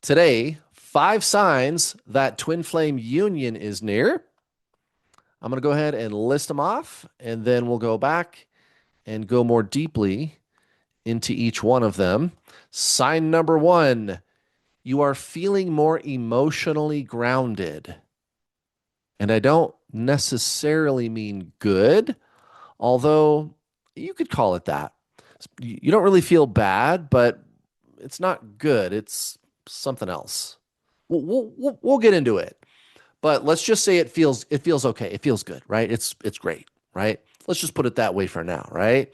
Today, 5 signs that twin flame union is near. I'm going to go ahead and list them off, and then we'll go back and go more deeply into each one of them. Sign number one, you are feeling more emotionally grounded. And I don't necessarily mean good, although you could call it that. You don't really feel bad, but it's not good. It's something else. We'll get into it. But let's just say it feels okay. It feels good, right? It's great, right? Let's just put it that way for now, right?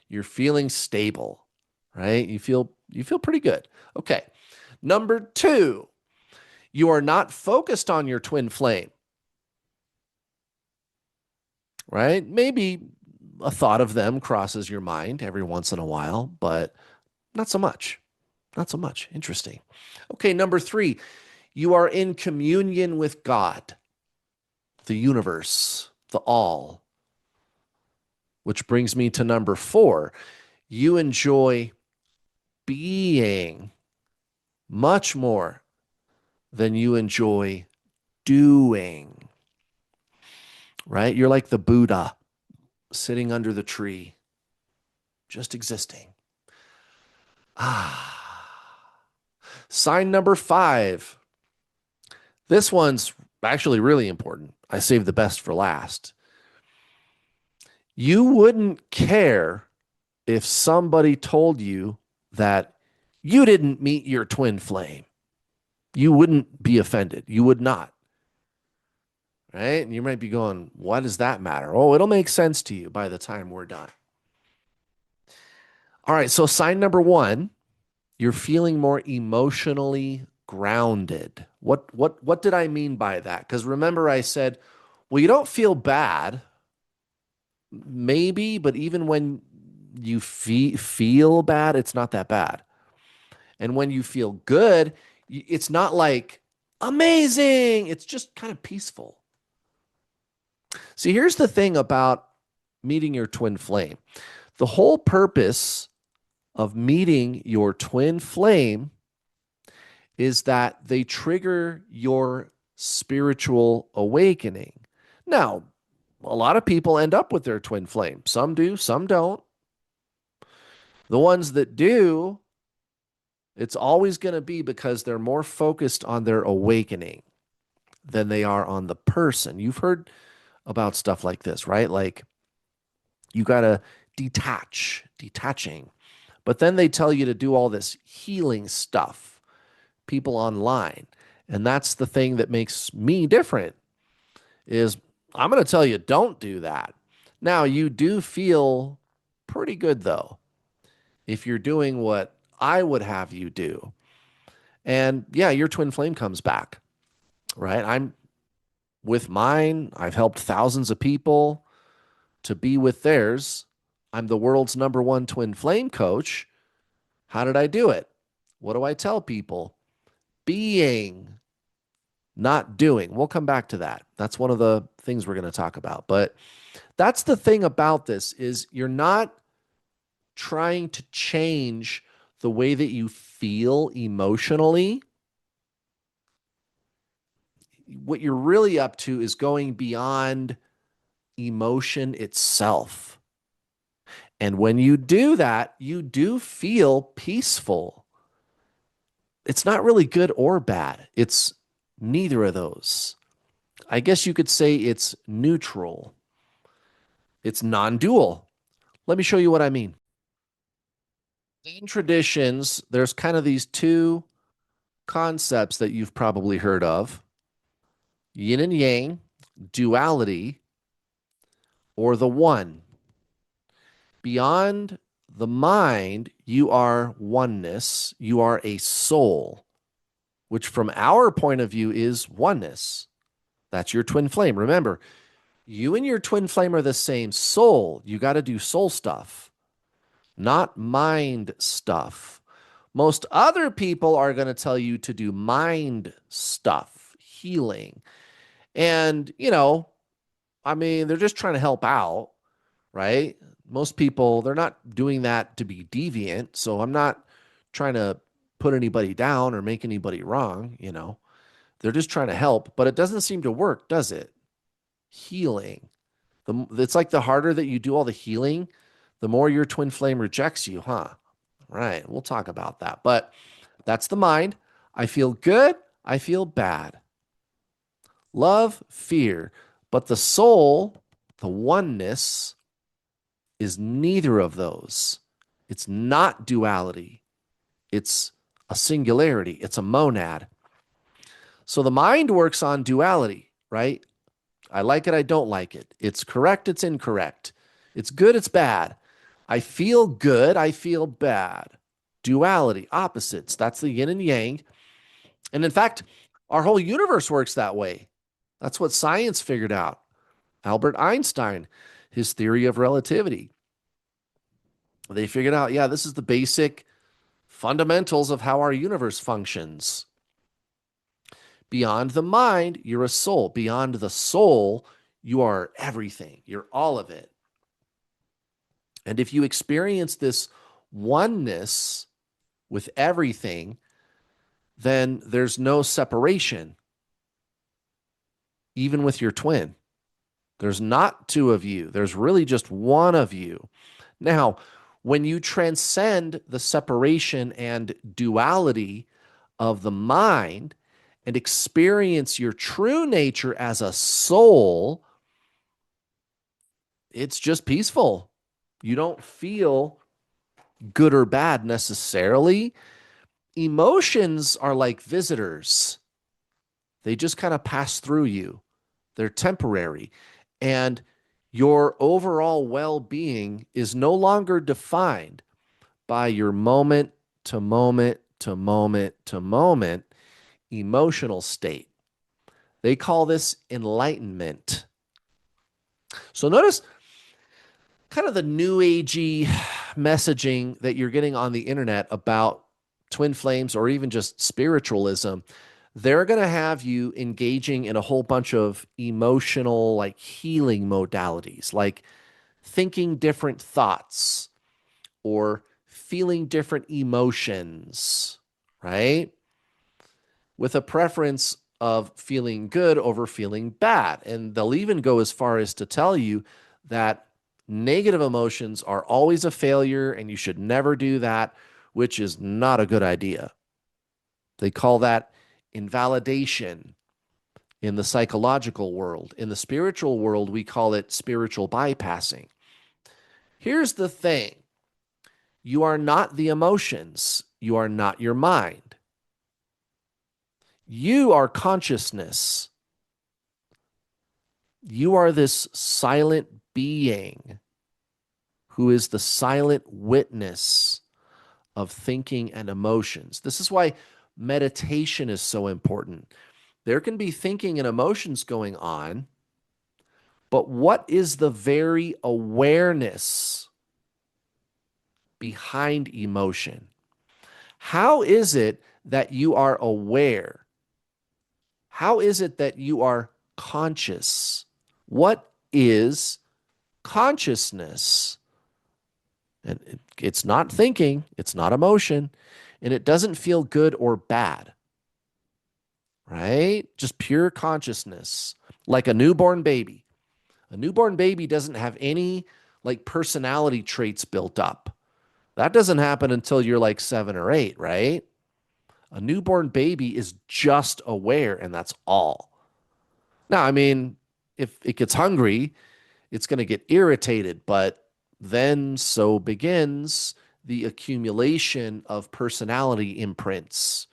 You're feeling stable, right? You feel pretty good. Okay. Number 2, you are not focused on your twin flame, right? Maybe a thought of them crosses your mind every once in a while, but not so much. Not so much. Interesting. Okay, number 3, you are in communion with God, the universe, the all. Which brings me to number 4. You enjoy being much more than you enjoy doing, right? You're like the Buddha sitting under the tree, just existing. Ah. Sign number 5. This one's actually really important. I saved the best for last. You wouldn't care if somebody told you that you didn't meet your twin flame. You wouldn't be offended. You would not. Right? And you might be going, what does that matter? Oh, it'll make sense to you by the time we're done. All right. So, sign number 1, you're feeling more emotionally grounded. What did I mean by that? Because remember, I said, well, you don't feel bad, maybe, but even when you feel bad, it's not that bad. And when you feel good, it's not like amazing. It's just kind of peaceful. See, here's the thing about meeting your twin flame. The whole purpose of meeting your twin flame is that they trigger your spiritual awakening. Now, a lot of people end up with their twin flame. Some do, some don't. The ones that do, it's always going to be because they're more focused on their awakening than they are on the person. You've heard about stuff like this, right? Like you got to detaching. But then they tell you to do all this healing stuff, people online. And that's the thing that makes me different is I'm going to tell you don't do that. Now, you do feel pretty good though if you're doing what I would have you do. And yeah, your twin flame comes back, right? I'm with mine. I've helped thousands of people to be with theirs. I'm the world's number one twin flame coach. How did I do it? What do I tell people? Being, not doing. We'll come back to that. That's one of the things we're going to talk about. But that's the thing about this is you're not trying to change the way that you feel emotionally. What you're really up to is going beyond emotion itself. And when you do that, you do feel peaceful. It's not really good or bad. It's neither of those. I guess you could say it's neutral. It's non dual. Let me show you what I mean. In traditions, there's kind of these two concepts that you've probably heard of: yin and yang, duality, or the one. Beyond the mind, you are oneness, you are a soul, which from our point of view is oneness. That's your twin flame. Remember, you and your twin flame are the same soul. You got to do soul stuff, not mind stuff. Most other people are going to tell you to do mind stuff, healing. And, I mean, they're just trying to help out, right? Most people, they're not doing that to be deviant. So I'm not trying to put anybody down or make anybody wrong, you know. They're just trying to help, but it doesn't seem to work, does it? Healing. It's like the harder that you do all the healing, the more your twin flame rejects you, huh? Right. We'll talk about that. But that's the mind. I feel good. I feel bad. Love, fear. But the soul, the oneness, is neither of those. It's not duality. It's a singularity. It's a monad. So the mind works on duality, right? I like it. I don't like it. It's correct. It's incorrect. It's good. It's bad. I feel good. I feel bad. Duality, opposites. That's the yin and yang. And in fact, our whole universe works that way. That's what science figured out. Albert Einstein, his theory of relativity. They figured out, yeah, this is the basic fundamentals of how our universe functions. Beyond the mind, you're a soul. Beyond the soul, you are everything. You're all of it. And if you experience this oneness with everything, then there's no separation, even with your twin. There's not two of you, there's really just one of you. Now, when you transcend the separation and duality of the mind and experience your true nature as a soul, it's just peaceful. You don't feel good or bad necessarily. Emotions are like visitors, they just kind of pass through you, they're temporary. And your overall well being is no longer defined by your moment to moment to moment to moment emotional state. They call this enlightenment. So notice kind of the new agey messaging that you're getting on the internet about twin flames or even just spiritualism. They're going to have you engaging in a whole bunch of emotional, like healing modalities, like thinking different thoughts or feeling different emotions, right? With a preference of feeling good over feeling bad. And they'll even go as far as to tell you that negative emotions are always a failure and you should never do that, which is not a good idea. They call that invalidation in the psychological world. In the spiritual world, we call it spiritual bypassing. Here's the thing. You are not the emotions. You are not your mind. You are consciousness. You are this silent being who is the silent witness of thinking and emotions. This is why meditation is so important. There can be thinking and emotions going on, but what is the very awareness behind emotion? How is it that you are aware? How is it that you are conscious? What is consciousness? And it's not thinking, it's not emotion, and it doesn't feel good or bad, right? Just pure consciousness, like a newborn baby. A newborn baby doesn't have any like personality traits built up. That doesn't happen until you're like 7 or 8, right? A newborn baby is just aware, and that's all. Now, I mean, if it gets hungry, it's going to get irritated, but then so begins the accumulation of personality imprints,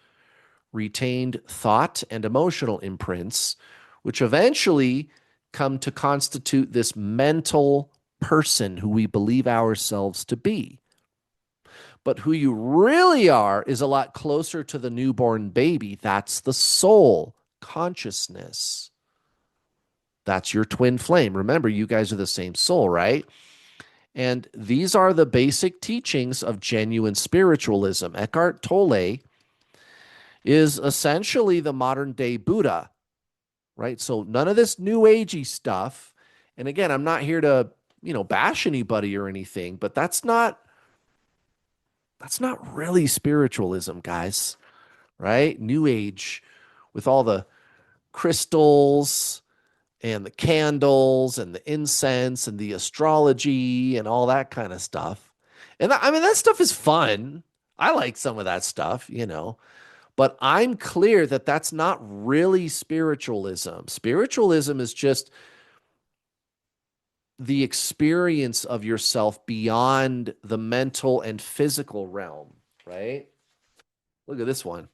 retained thought and emotional imprints, which eventually come to constitute this mental person who we believe ourselves to be. But who you really are is a lot closer to the newborn baby. That's the soul, consciousness. That's your twin flame. Remember, you guys are the same soul, right? And these are the basic teachings of genuine spiritualism. Eckhart Tolle is essentially the modern day Buddha, right? So none of this new agey stuff. And again, I'm not here to, bash anybody or anything, but that's not That's not really spiritualism, guys, right? New Age with all the crystals and the candles and the incense and the astrology and all that kind of stuff. And I mean, that stuff is fun. I like some of that stuff, but I'm clear that that's not really spiritualism. Spiritualism is just the experience of yourself beyond the mental and physical realm, right? Look at this one.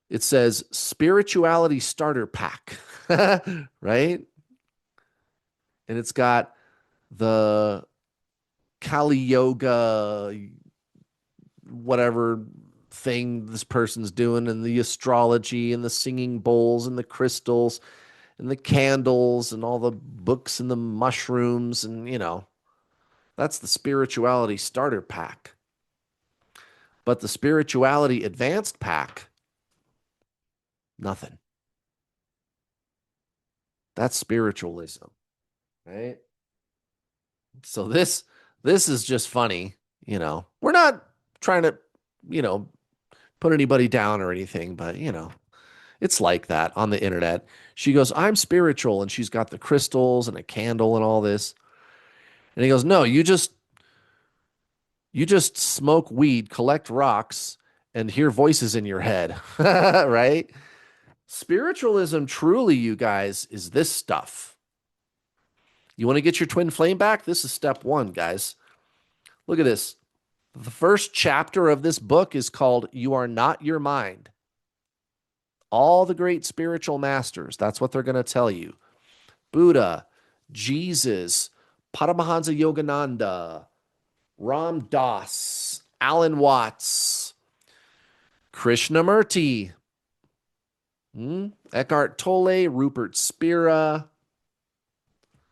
It says spirituality starter pack, right? And it's got the Kali Yoga, whatever thing this person's doing, and the astrology, and the singing bowls, and the crystals, and the candles, and all the books, and the mushrooms, and that's the spirituality starter pack. But the spirituality advanced pack, nothing. That's spiritualism, right? So this is just funny. We're not trying to, you know, put anybody down or anything, but it's like that on the internet. She goes, "I'm spiritual," and she's got the crystals and a candle and all this. And he goes, "No, you just smoke weed, collect rocks, and hear voices in your head." Right? Spiritualism truly, you guys, is this stuff. You want to get your twin flame back? This is step 1, guys. Look at this. The first chapter of this book is called You Are Not Your Mind. All the great spiritual masters, that's what they're going to tell you. Buddha, Jesus, Paramahansa Yogananda, Ram Dass, Alan Watts, Krishnamurti, Eckhart Tolle, Rupert Spira,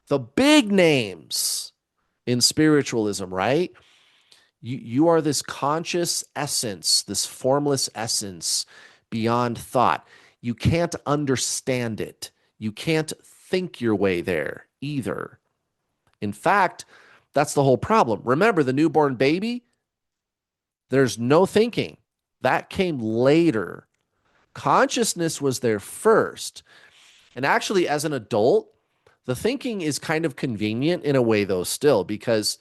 the big names in spiritualism, right? You are this conscious essence, this formless essence beyond thought. You can't understand it. You can't think your way there either. In fact, that's the whole problem. Remember the newborn baby? There's no thinking. That came later. Consciousness was there first. And actually, as an adult, the thinking is kind of convenient in a way, though, still, because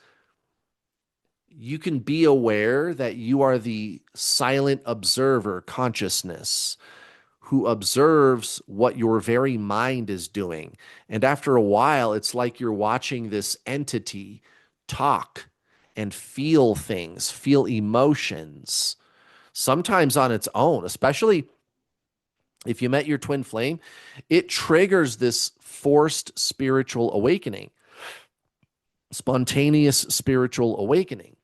you can be aware that you are the silent observer consciousness who observes what your very mind is doing. And after a while, it's like you're watching this entity talk and feel things, feel emotions, sometimes on its own, especially if you met your twin flame, it triggers this forced spiritual awakening, spontaneous spiritual awakening.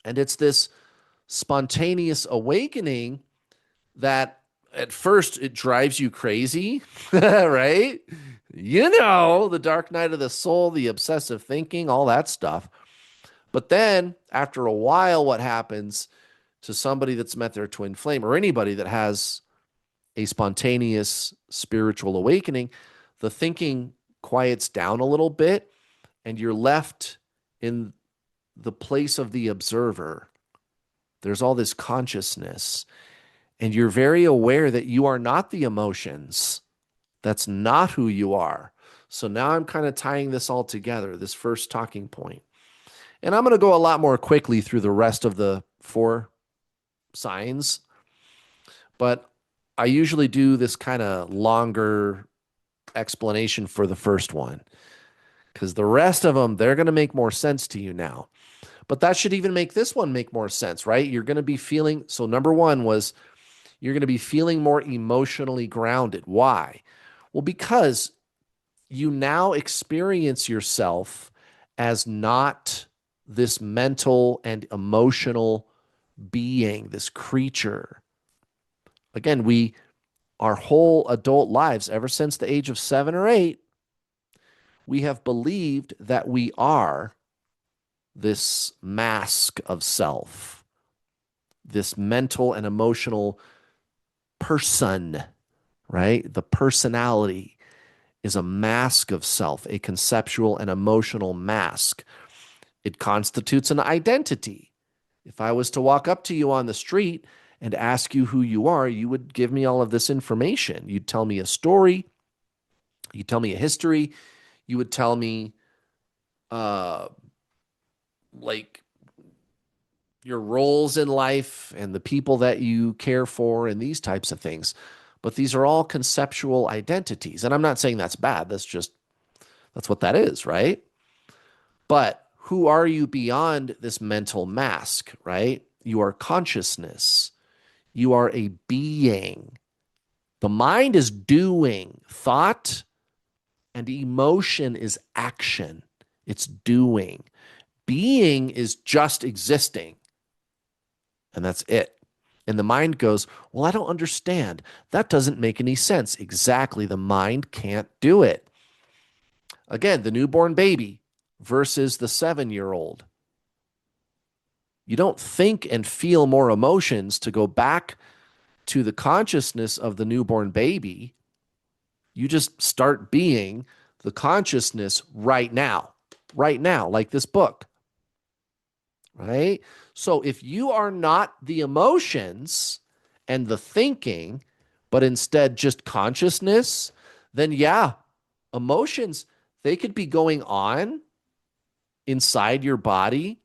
And it's this spontaneous awakening that at first it drives you crazy, right? The dark night of the soul, the obsessive thinking, all that stuff. But then after a while, what happens to somebody that's met their twin flame or anybody that has a spontaneous spiritual awakening, the thinking quiets down a little bit and you're left in the place of the observer. There's all this consciousness, and you're very aware that you are not the emotions. That's not who you are. So now I'm kind of tying this all together, this first talking point. And I'm going to go a lot more quickly through the rest of the 4 signs, but I usually do this kind of longer explanation for the first one because the rest of them, they're going to make more sense to you now. But that should even make this one make more sense, right? You're going to be feeling, so number 1 was you're going to be feeling more emotionally grounded. Why? Well, because you now experience yourself as not this mental and emotional being, this creature. Again, our whole adult lives, ever since the age of 7 or 8, we have believed that we are this mask of self, this mental and emotional person, right? The personality is a mask of self, a conceptual and emotional mask. It constitutes an identity. If I was to walk up to you on the street and ask you who you are, you would give me all of this information. You'd tell me a story, you'd tell me a history, you would tell me uh like your roles in life and the people that you care for and these types of things. But these are all conceptual identities. And I'm not saying that's bad. That's what that is, right? But who are you beyond this mental mask, right? You are consciousness. You are a being. The mind is doing, thought and emotion is action. It's doing. Being is just existing, and that's it. And the mind goes, well, I don't understand. That doesn't make any sense. Exactly. The mind can't do it. Again, the newborn baby versus the 7-year old. You don't think and feel more emotions to go back to the consciousness of the newborn baby. You just start being the consciousness right now, like this book, right? So if you are not the emotions and the thinking, but instead just consciousness, then yeah, emotions, they could be going on inside your body,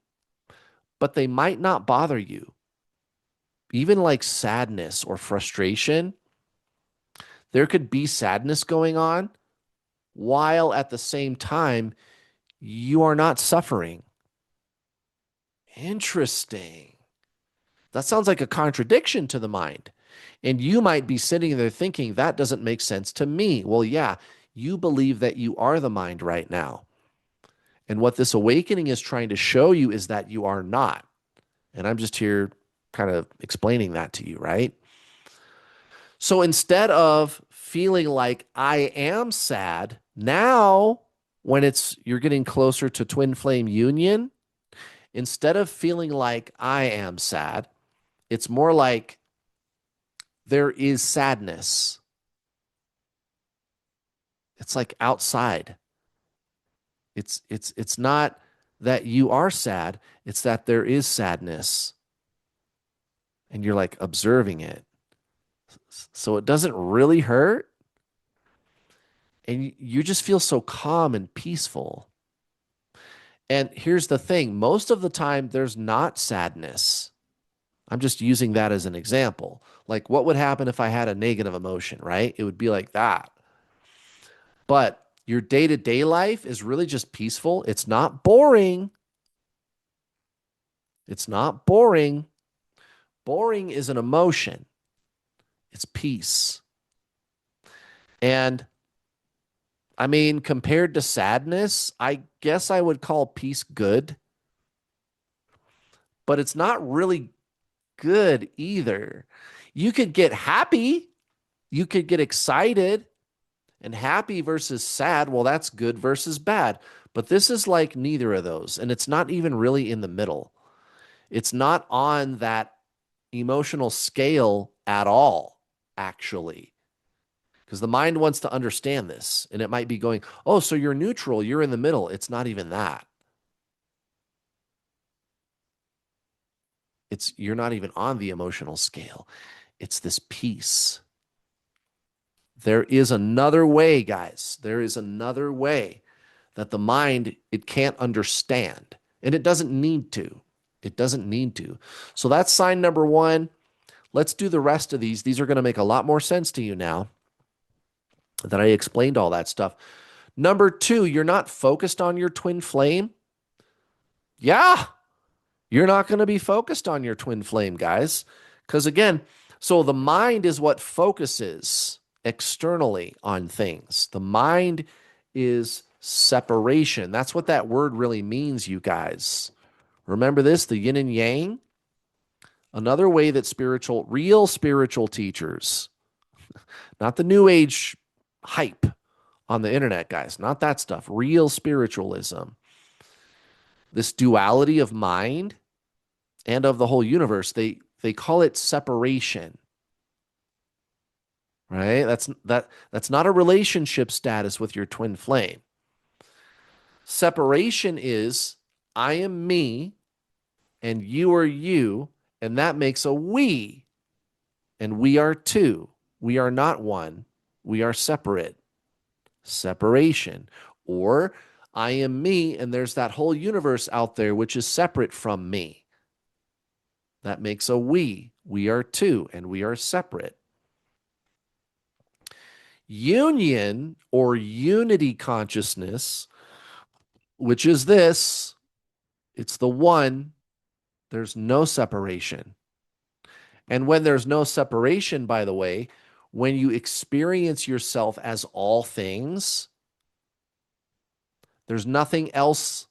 but they might not bother you. Even like sadness or frustration, there could be sadness going on while at the same time you are not suffering. Interesting. That sounds like a contradiction to the mind. And you might be sitting there thinking, that doesn't make sense to me. Well, yeah, you believe that you are the mind right now. And what this awakening is trying to show you is that you are not. And I'm just here kind of explaining that to you, right? So instead of feeling like I am sad, now when you're getting closer to twin flame union, instead of feeling like I am sad, it's more like there is sadness. It's like outside. It's not that you are sad, it's that there is sadness and you're like observing it. So it doesn't really hurt and you just feel so calm and peaceful. And here's the thing, most of the time there's not sadness. I'm just using that as an example. Like what would happen if I had a negative emotion, right? It would be like that. But your day-to-day life is really just peaceful. It's not boring. It's not boring. Boring is an emotion. It's peace. And I mean, compared to sadness, I guess I would call peace good, but it's not really good either. You could get happy, you could get excited, and happy versus sad, well, that's good versus bad. But this is like neither of those. And it's not even really in the middle. It's not on that emotional scale at all, actually. Because the mind wants to understand this. And it might be going, oh, so you're neutral, you're in the middle. It's not even that. You're not even on the emotional scale. It's this peace. There is another way, guys. There is another way that the mind, it can't understand. And it doesn't need to. It doesn't need to. So that's sign number one. Let's do the rest of these. These are going to make a lot more sense to you now that I explained all that stuff. Number two, you're not focused on your twin flame. Yeah, you're not going to be focused on your twin flame, guys. Because again, so the mind is what focuses externally on things. The mind is separation. That's what that word really means, you guys. Remember this, the yin and yang? Another way that real spiritual teachers, not the new age hype on the internet, guys, not that stuff, real spiritualism, this duality of mind and of the whole universe, they call it separation. Right? That's not a relationship status with your twin flame. Separation is I am me and you are you, and that makes a we, and we are two. We are not one. We are separate. Separation. Or I am me, and there's that whole universe out there which is separate from me. That makes a we. We are two, and we are separate. Union or unity consciousness, which is this, it's the one, there's no separation. And when there's no separation, by the way, when you experience yourself as all things, there's nothing else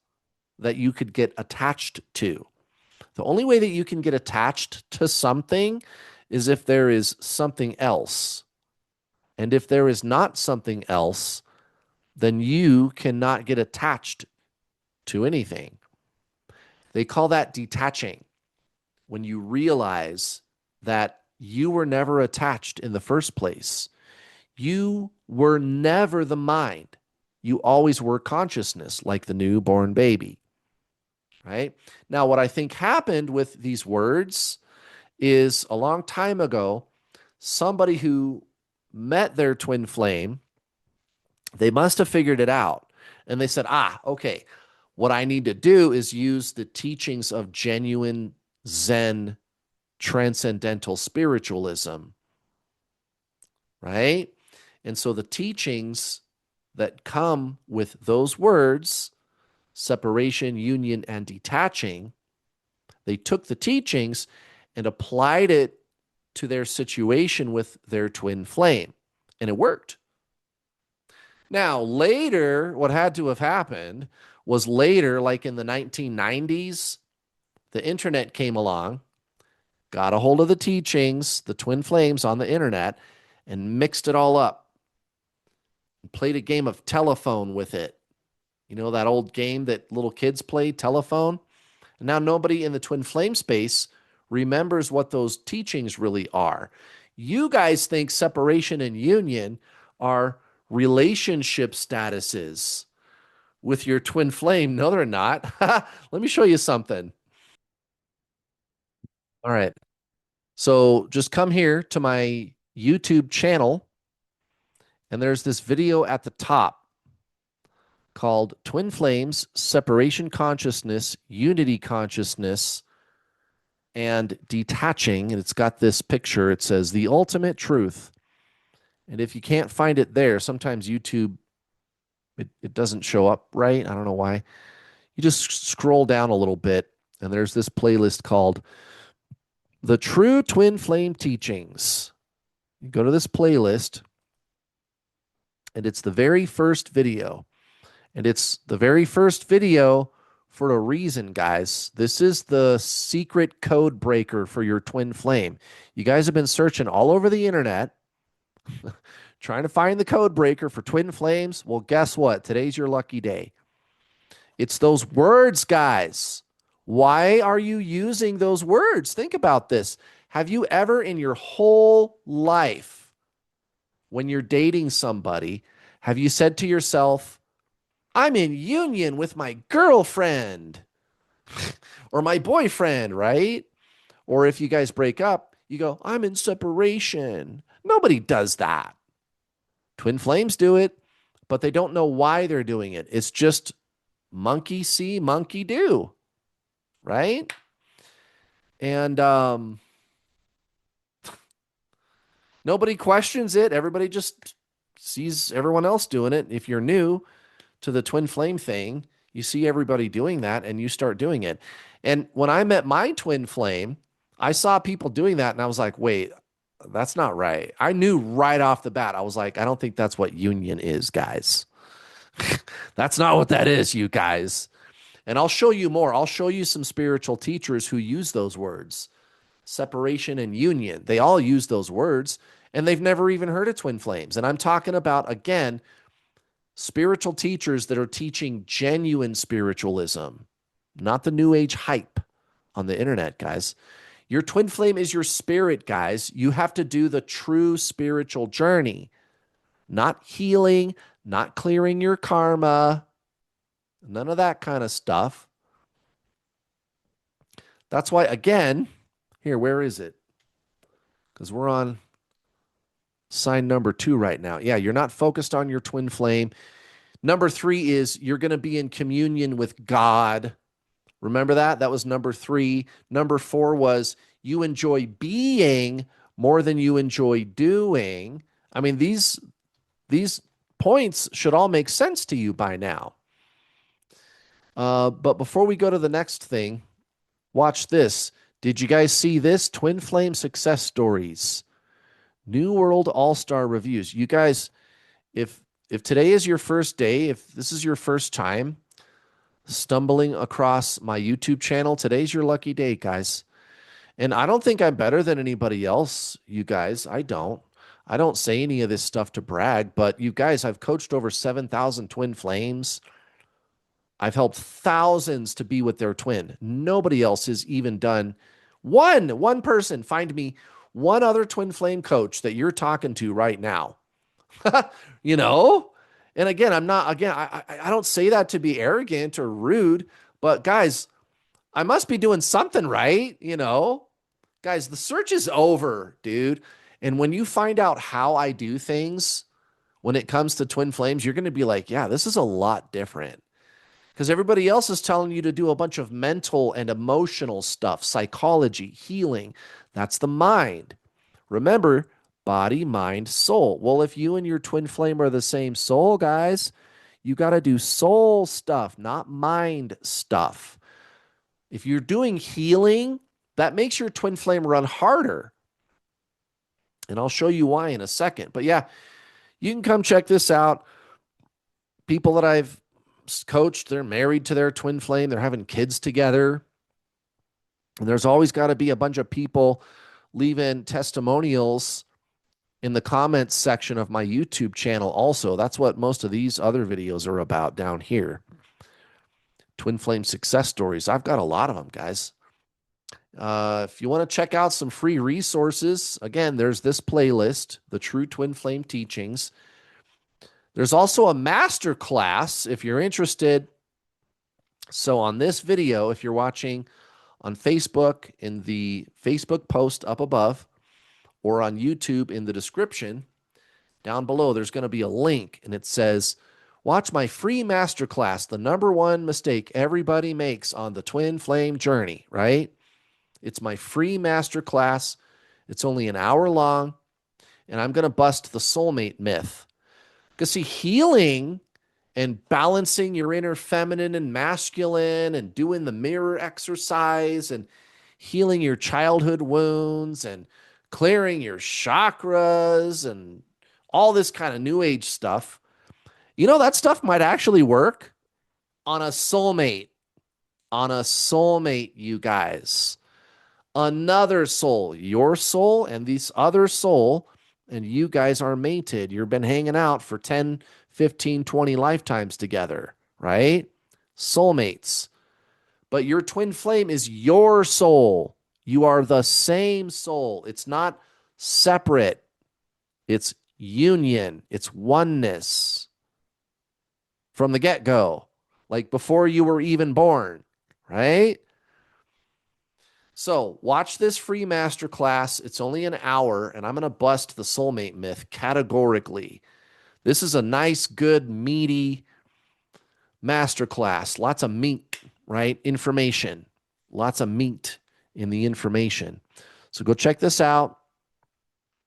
that you could get attached to. The only way that you can get attached to something is if there is something else. And if there is not something else, then you cannot get attached to anything. They call that detaching. When you realize that you were never attached in the first place. You were never the mind. You always were consciousness, like the newborn baby, right? Now, what I think happened with these words is a long time ago, somebody who met their twin flame, they must have figured it out. And they said, okay, what I need to do is use the teachings of genuine Zen transcendental spiritualism, right? And so the teachings that come with those words, separation, union, and detaching, they took the teachings and applied it to their situation with their twin flame, and it worked. Now, later, what had to have happened was later, like in the 1990s, the internet came along, got a hold of the teachings, the twin flames on the internet, and mixed it all up. Played a game of telephone with it. You know, that old game that little kids play, telephone? And now nobody in the twin flame space remembers what those teachings really are. You guys think separation and union are relationship statuses with your twin flame. No, they're not. Let me show you something. All right. So just come here to my YouTube channel, and there's this video at the top called Twin Flames, Separation Consciousness, Unity Consciousness, and Detaching. And it's got this picture. It says, The Ultimate Truth. And if you can't find it there, sometimes YouTube, it doesn't show up right. I don't know why. You just scroll down a little bit, and there's this playlist called The True Twin Flame Teachings. You go to this playlist, and it's the very first video. And it's the very first video for a reason, guys. This is the secret code breaker for your twin flame. You guys have been searching all over the internet trying to find the code breaker for twin flames. Well, guess what? Today's your lucky day. It's those words, guys. Why are you using those words? Think about this. Have you ever in your whole life, when you're dating somebody, have you said to yourself, I'm in union with my girlfriend or my boyfriend, right? Or if you guys break up, you go, I'm in separation. Nobody does that. Twin flames do it, but they don't know why they're doing it. It's just monkey see, monkey do, right? And nobody questions it. Everybody just sees everyone else doing it. If you're new to the twin flame thing, you see everybody doing that and you start doing it. And when I met my twin flame, I saw people doing that and I was like, wait, that's not right. I knew right off the bat. I was like, I don't think that's what union is, guys. That's not what that is, you guys. And I'll show you more. I'll show you some spiritual teachers who use those words, separation and union. They all use those words and they've never even heard of twin flames. And I'm talking about, again, spiritual teachers that are teaching genuine spiritualism, not the new age hype on the internet, guys. Your twin flame is your spirit, guys. You have to do the true spiritual journey, not healing, not clearing your karma, none of that kind of stuff. That's why, again, here, where is it? Because we're on sign number 2 right now. Yeah, you're not focused on your twin flame. Number 3 is you're going to be in communion with God. Remember that? That was number 3. Number 4 was you enjoy being more than you enjoy doing. I mean, these points should all make sense to you by now. But before we go to the next thing, watch this. Did you guys see this? Twin flame success stories. New World All-Star reviews. You guys, if if today is your first day, if this is your first time stumbling across my YouTube channel, today's your lucky day, guys. And I don't think I'm better than anybody else, you guys. I don't. I don't say any of this stuff to brag, but you guys, I've coached over 7,000 twin flames. I've helped thousands to be with their twin. Nobody else has even done one person. Find me one other twin flame coach that you're talking to right now. you know? And again, I'm not, again, I don't say that to be arrogant or rude, but guys, I must be doing something right, you know? Guys, the search is over, dude. And when you find out how I do things when it comes to twin flames, you're going to be like, yeah, this is a lot different. Because everybody else is telling you to do a bunch of mental and emotional stuff, psychology, healing. That's the mind. Remember, body, mind, soul. Well, if you and your twin flame are the same soul, guys, you got to do soul stuff, not mind stuff. If you're doing healing, that makes your twin flame run harder. And I'll show you why in a second. But yeah, you can come check this out. People that I've coached, they're married to their twin flame, they're having kids together. And there's always got to be a bunch of people leaving testimonials in the comments section of my YouTube channel also. That's what most of these other videos are about down here. Twin flame success stories. I've got a lot of them, guys. If you want to check out some free resources, again, there's this playlist, the True Twin Flame Teachings. There's also a master class if you're interested. So on this video, if you're watching on Facebook, in the Facebook post up above, or on YouTube in the description, down below, there's going to be a link and it says, watch my free masterclass, the number one mistake everybody makes on the twin flame journey, right? It's my free masterclass. It's only an hour long, and I'm going to bust the soulmate myth. Because see, healing and balancing your inner feminine and masculine and doing the mirror exercise and healing your childhood wounds and clearing your chakras and all this kind of new age stuff. You know, that stuff might actually work on a soulmate. On a soulmate, you guys. Another soul, your soul and this other soul, and you guys are mated. You've been hanging out for 10, 15, 20 lifetimes together, right? Soulmates. But your twin flame is your soul. You are the same soul. It's not separate. It's union. It's oneness from the get-go, like before you were even born, right? So watch this free masterclass. It's only an hour, and I'm going to bust the soulmate myth categorically. This is a nice, good, meaty masterclass. Lots of meat, right? Information. Lots of meat in the information. So go check this out.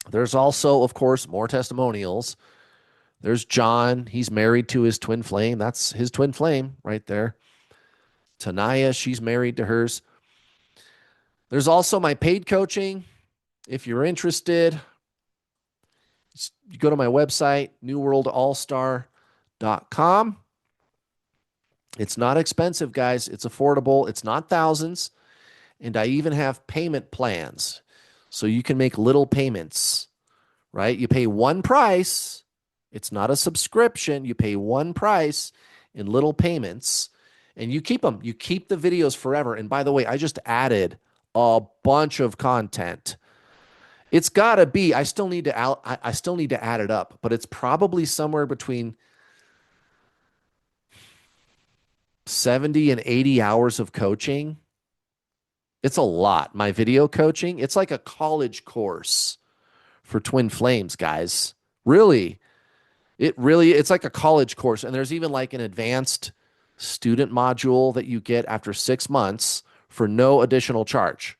There's also, of course, more testimonials. There's John. He's married to his twin flame. That's his twin flame right there. Tanaya, she's married to hers. There's also my paid coaching. If you're interested, you go to my website, newworldallstar.com. It's not expensive, guys. It's affordable. It's not thousands. And I even have payment plans. So you can make little payments, right? You pay one price. It's not a subscription. You pay one price in little payments and you keep them. You keep the videos forever. And by the way, I just added a bunch of content. It's got to be, I still need to add it up, but it's probably somewhere between 70 and 80 hours of coaching. It's a lot. My video coaching, it's like a college course for twin flames, guys. Really. It's like a college course. And there's even like an advanced student module that you get after 6 months for no additional charge.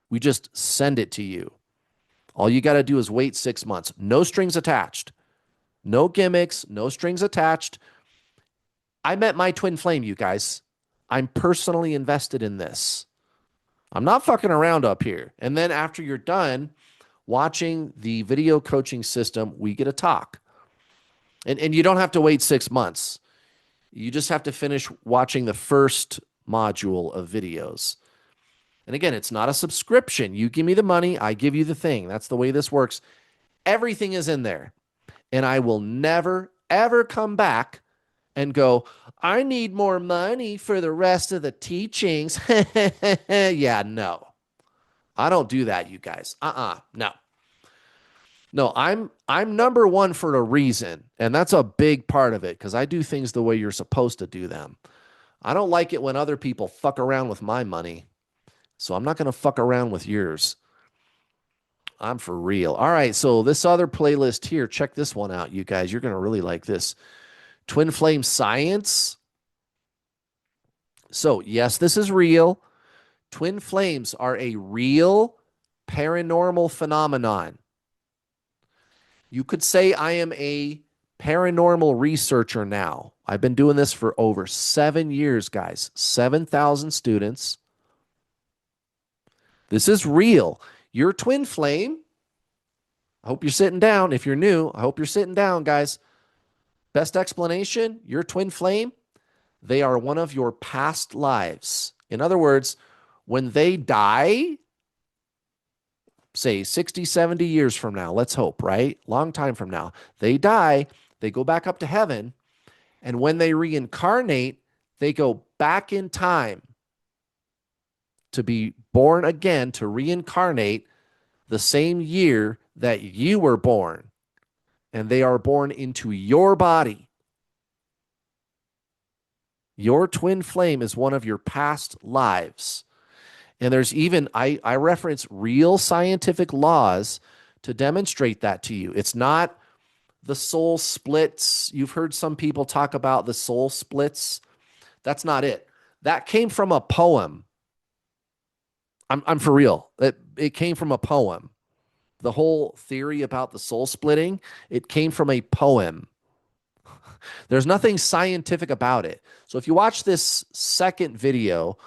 We just send it to you. All you got to do is wait 6 months. No strings attached. No gimmicks, no strings attached. I met my twin flame, you guys. I'm personally invested in this. I'm not fucking around up here. And then after you're done watching the video coaching system, we get a talk. And you don't have to wait 6 months. You just have to finish watching the first module of videos. And again, it's not a subscription. You give me the money, I give you the thing. That's the way this works. Everything is in there. And I will never, ever come back and go, I need more money for the rest of the teachings. Yeah, no. I don't do that, you guys. No. No, I'm number one for a reason, and that's a big part of it because I do things the way you're supposed to do them. I don't like it when other people fuck around with my money, so I'm not going to fuck around with yours. I'm for real. All right, so this other playlist here, check this one out, you guys. You're going to really like this. Twin flame science. So, yes, this is real. Twin flames are a real paranormal phenomenon. You could say I am a paranormal researcher now. I've been doing this for over 7 years, guys. 7,000 students. This is real. Your twin flame, I hope you're sitting down. If you're new, I hope you're sitting down, guys. Best explanation, your twin flame, they are one of your past lives. In other words, when they die, say 60, 70 years from now, let's hope, right? Long time from now, they die, they go back up to heaven. And when they reincarnate, they go back in time to be born again, to reincarnate the same year that you were born. And they are born into your body. Your twin flame is one of your past lives. And there's even, I reference real scientific laws to demonstrate that to you. It's not the soul splits. You've heard some people talk about the soul splits. That's not it. That came from a poem. I'm for real. It came from a poem. The whole theory about the soul splitting, it came from a poem. There's nothing scientific about it. So if you watch this second video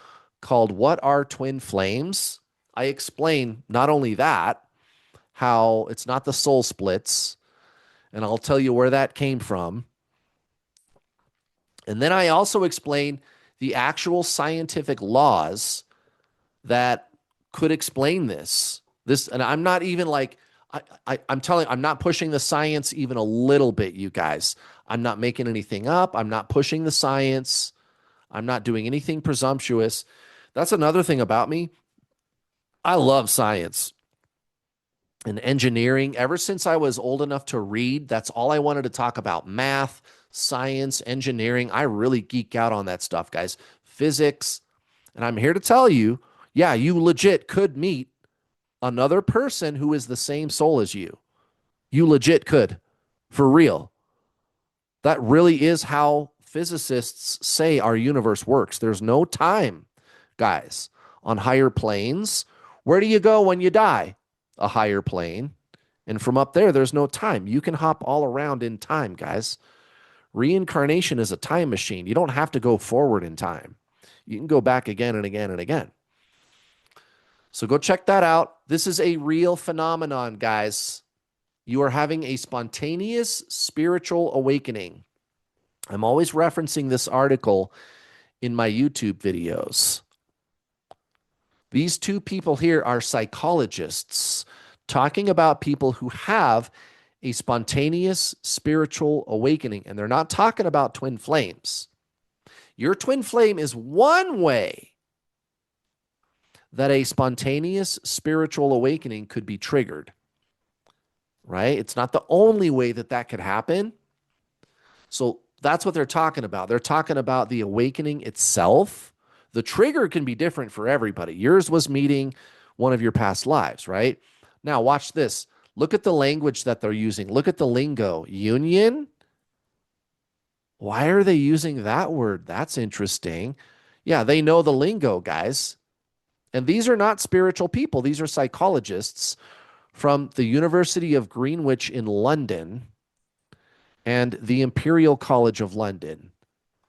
called What Are Twin Flames, I explain not only that, how it's not the soul splits, and I'll tell you where that came from. And then I also explain the actual scientific laws that could explain this. And I'm not even like, I'm not pushing the science even a little bit, you guys. I'm not making anything up. I'm not pushing the science. I'm not doing anything presumptuous. That's another thing about me. I love science and engineering. Ever since I was old enough to read, that's all I wanted to talk about. Math, science, engineering. I really geek out on that stuff, guys. Physics. And I'm here to tell you, yeah, you legit could meet another person who is the same soul as you. You legit could. For real. That really is how physicists say our universe works. There's no time, guys, on higher planes. Where do you go when you die? A higher plane. And from up there, there's no time. You can hop all around in time, guys. Reincarnation is a time machine. You don't have to go forward in time. You can go back again and again and again. So go check that out. This is a real phenomenon, guys. You are having a spontaneous spiritual awakening. I'm always referencing this article in my YouTube videos. These two people here are psychologists talking about people who have a spontaneous spiritual awakening, and they're not talking about twin flames. Your twin flame is one way that a spontaneous spiritual awakening could be triggered, right? It's not the only way that that could happen. So that's what they're talking about. They're talking about the awakening itself. The trigger can be different for everybody. Yours was meeting one of your past lives, right? Now, watch this. Look at the language that they're using. Look at the lingo. Union. Why are they using that word? That's interesting. Yeah, they know the lingo, guys. And these are not spiritual people, these are psychologists from the University of Greenwich in London and the Imperial College of London.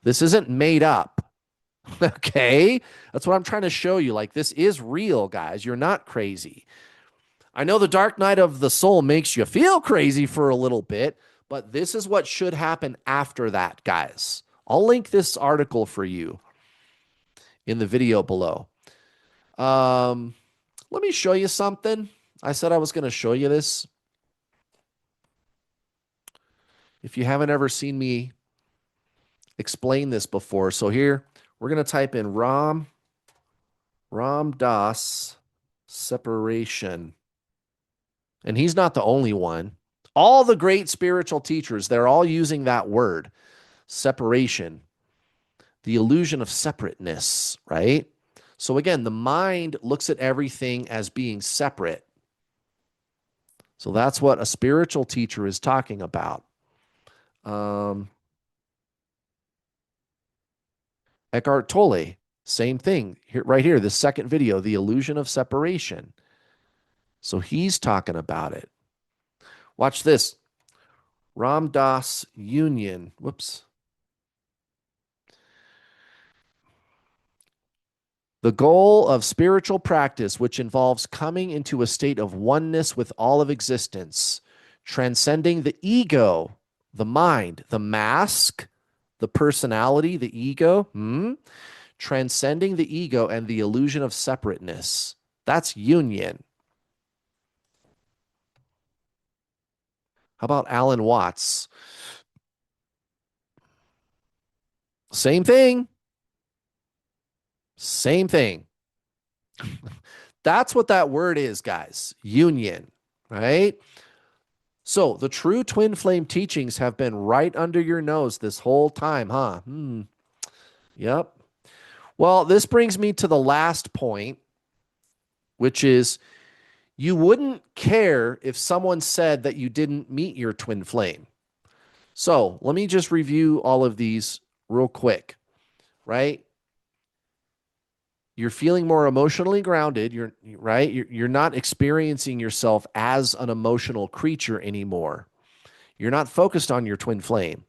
This isn't made up. Okay. That's what I'm trying to show you. Like, this is real, guys. You're not crazy. I know the dark night of the soul makes you feel crazy for a little bit, but this is what should happen after that, guys. I'll link this article for you in the video below. Let me show you something. I said I was going to show you this. If you haven't ever seen me explain this before, so here we're going to type in Ram Dass separation. And he's not the only one. All the great spiritual teachers, they're all using that word, separation, the illusion of separateness, right? So again, the mind looks at everything as being separate. So that's what a spiritual teacher is talking about. Eckhart Tolle, same thing. Here, right here, the second video, the illusion of separation. So he's talking about it. Watch this. Ram Dass Union. Whoops. The goal of spiritual practice, which involves coming into a state of oneness with all of existence, transcending the ego, the mind, the mask, the personality, the ego, transcending the ego and the illusion of separateness. That's union. How about Alan Watts? Same thing. Same thing. That's what that word is, guys. Union, right? So the true twin flame teachings have been right under your nose this whole time, huh? Yep. Well, this brings me to the last point, which is you wouldn't care if someone said that you didn't meet your twin flame. So let me just review all of these real quick, right? You're feeling more emotionally grounded. You're right. You're not experiencing yourself as an emotional creature anymore. You're not focused on your twin flame.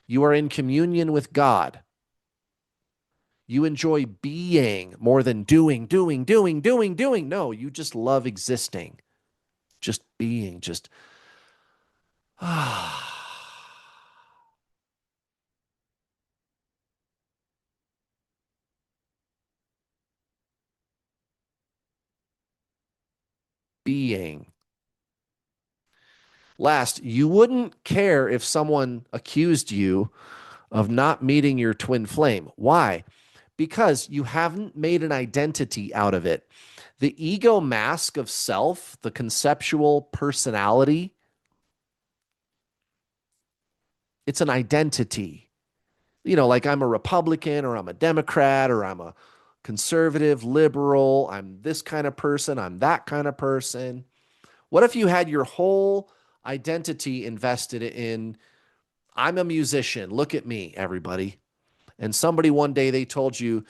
You are in communion with God. You enjoy being more than doing. No, you just love existing, just being, just being. Last, you wouldn't care if someone accused you of not meeting your twin flame. Why? Because you haven't made an identity out of it. The ego mask of self, the conceptual personality, it's an identity. You know, like I'm a Republican or I'm a Democrat or I'm a conservative, liberal, I'm this kind of person, I'm that kind of person. What if you had your whole identity invested in, I'm a musician, look at me, everybody. And somebody one day they told you,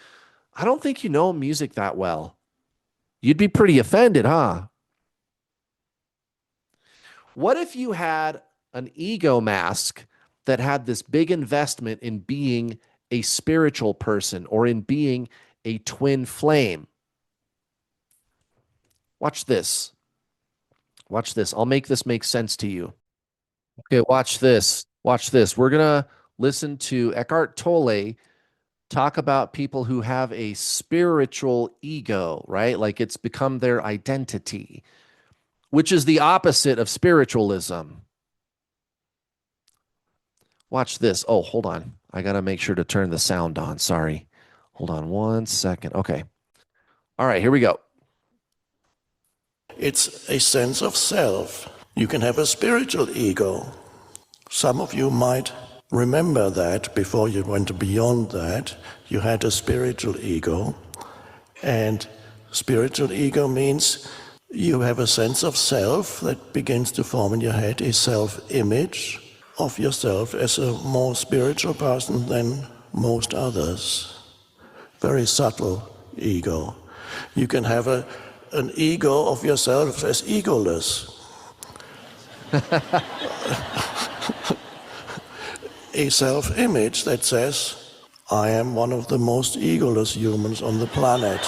I don't think you know music that well. You'd be pretty offended, huh? What if you had an ego mask that had this big investment in being a spiritual person or in being a twin flame? Watch this. Watch this. I'll make this make sense to you. Okay, watch this. Watch this. We're going to listen to Eckhart Tolle talk about people who have a spiritual ego, right? Like it's become their identity, which is the opposite of spiritualism. Watch this. Oh, hold on. I got to make sure to turn the sound on. Sorry. Hold on 1 second. Okay. All right, here we go. It's a sense of self. You can have a spiritual ego. Some of you might Remember that before you went beyond that, you had a spiritual ego, and spiritual ego means you have a sense of self that begins to form in your head, a self-image of yourself as a more spiritual person than most others. Very subtle ego. You can have an ego of yourself as egoless, a self-image that says, I am one of the most egoless humans on the planet.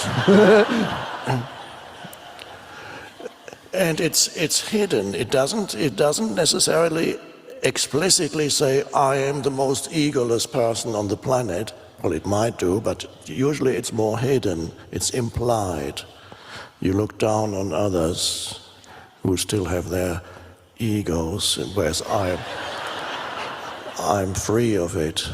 And it's hidden. It doesn't necessarily explicitly say, I am the most egoless person on the planet. Well, it might do, but usually it's more hidden. It's implied. You look down on others who still have their egos, whereas I'm free of it.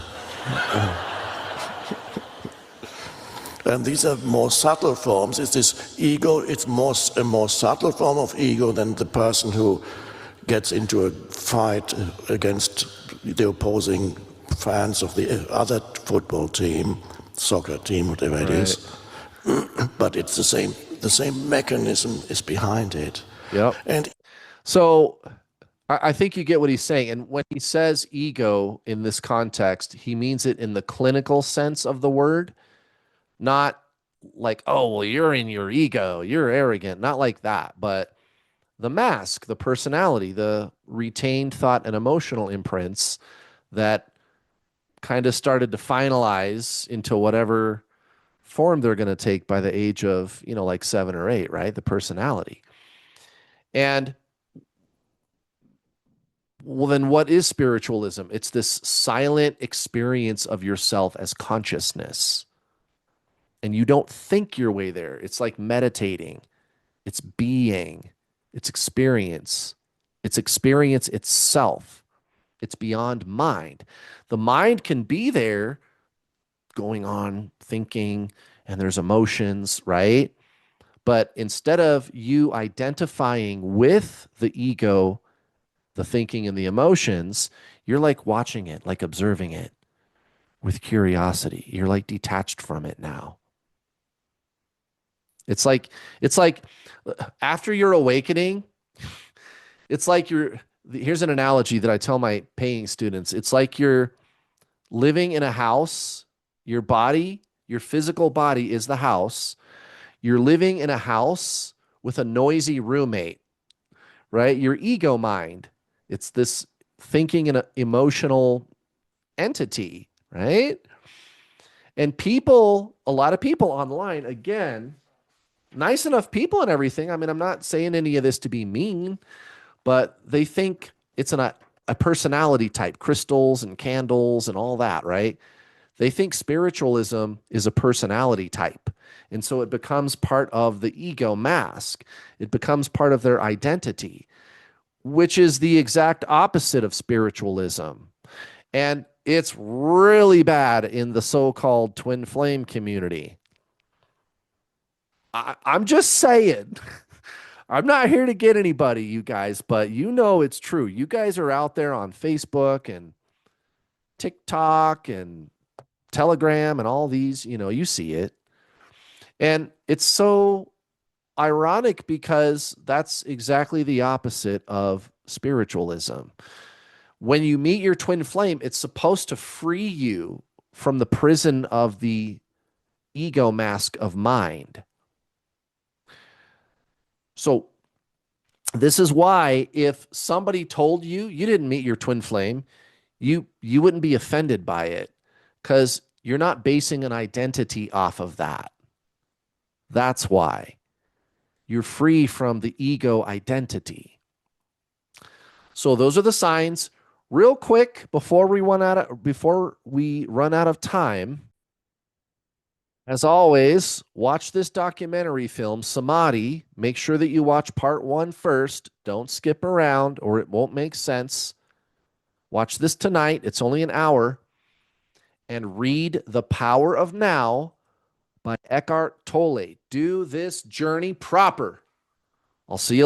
And these are more subtle forms. It's this ego, it's a more subtle form of ego than the person who gets into a fight against the opposing fans of the other football team, soccer team, whatever it Right. is. But it's the same mechanism is behind it. Yep. And So I think you get what he's saying. And when he says ego in this context, he means it in the clinical sense of the word, not like, oh, well, you're in your ego, you're arrogant, not like that. But the mask, the personality, the retained thought and emotional imprints that kind of started to finalize into whatever form they're going to take by the age of, like 7 or 8, right? The personality. And well, then what is spiritualism? It's this silent experience of yourself as consciousness. And you don't think your way there. It's like meditating, it's being, it's experience itself. It's beyond mind. The mind can be there going on, thinking, and there's emotions, right? But instead of you identifying with the ego, the thinking, and the emotions, you're like watching it, like observing it with curiosity. You're like detached from it now. It's like it's like after your awakening, it's like here's an analogy that I tell my paying students. It's like you're living in a house, your body, your physical body is the house. You're living in a house with a noisy roommate, right? Your ego mind. It's this thinking and emotional entity, right? And people, a lot of people online, again, nice enough people and everything. I mean, I'm not saying any of this to be mean, but they think it's a personality type, crystals and candles and all that, right? They think spiritualism is a personality type. And so it becomes part of the ego mask. It becomes part of their identity, which is the exact opposite of spiritualism. And it's really bad in the so called twin flame community. I'm just saying. I'm not here to get anybody, you guys, but it's true. You guys are out there on Facebook and TikTok and Telegram and all these, you see it. And it's so ironic because that's exactly the opposite of spiritualism. When you meet your twin flame, it's supposed to free you from the prison of the ego mask of mind. So, this is why if somebody told you you didn't meet your twin flame, you wouldn't be offended by it because you're not basing an identity off of that. That's why you're free from the ego identity. So those are the signs. Real quick before we run out of time, as always, watch this documentary film, Samadhi. Make sure that you watch part 1 first. Don't skip around or it won't make sense. Watch this tonight. It's only an hour. And read The Power of Now by Eckhart Tolle. Do this journey proper. I'll see you later.